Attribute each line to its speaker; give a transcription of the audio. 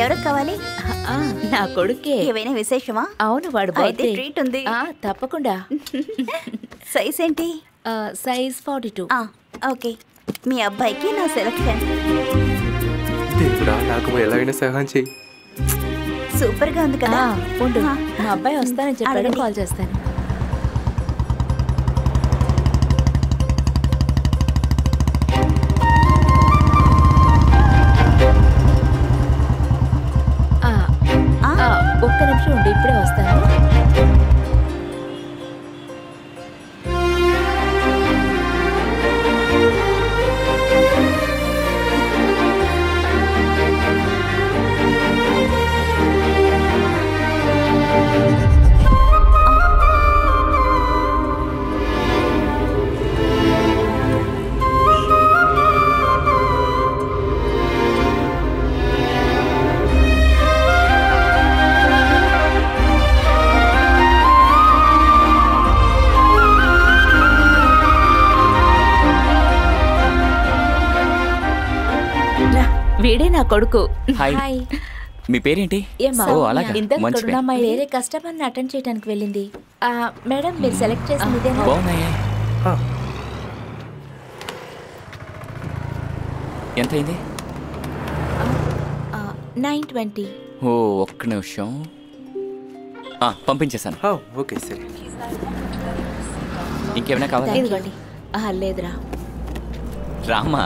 Speaker 1: ఎవరికి కావాలి?
Speaker 2: నా కొడుకే.
Speaker 1: ఏమైనా విశేషమా?
Speaker 2: అవును, వాడు బర్త్డే
Speaker 1: ట్రీట్ ఉంది.
Speaker 2: తప్పకుండా.
Speaker 1: సైజ్ ఏంటి?
Speaker 2: సైజ్ 42.
Speaker 1: ఓకే, మీ అబ్బాయికి నా సెలక్షన్.
Speaker 3: దేవుడా, నాకు ఎలాగైనా సహాయం చెయ్యి.
Speaker 1: సూపర్ గా ఉంది కదా.
Speaker 2: ఉండు, మా అబ్బాయి వస్తానని చెప్పాడు, కాల్ చేస్తాను. ఒక్క నిమిషం ఉండి, ఇప్పుడే వస్తాను. వీడే నా కొడుకు.
Speaker 4: హాయ్, మీ పేరేంటి?
Speaker 2: వేరే కస్టమర్ని అటెండ్ చేయడానికి వెళ్ళింది. మేడం, మీరు సెలెక్ట్ చేసింది ఇదేనా?
Speaker 4: ఎంత అయింది?
Speaker 2: 920.
Speaker 4: ఓ, ఒక్క నిమిషం. పంపించేశాను.
Speaker 3: ఓకే, సరే.
Speaker 4: ఇంకేమైనా కావాలి?
Speaker 2: లేదురా.
Speaker 4: రామా.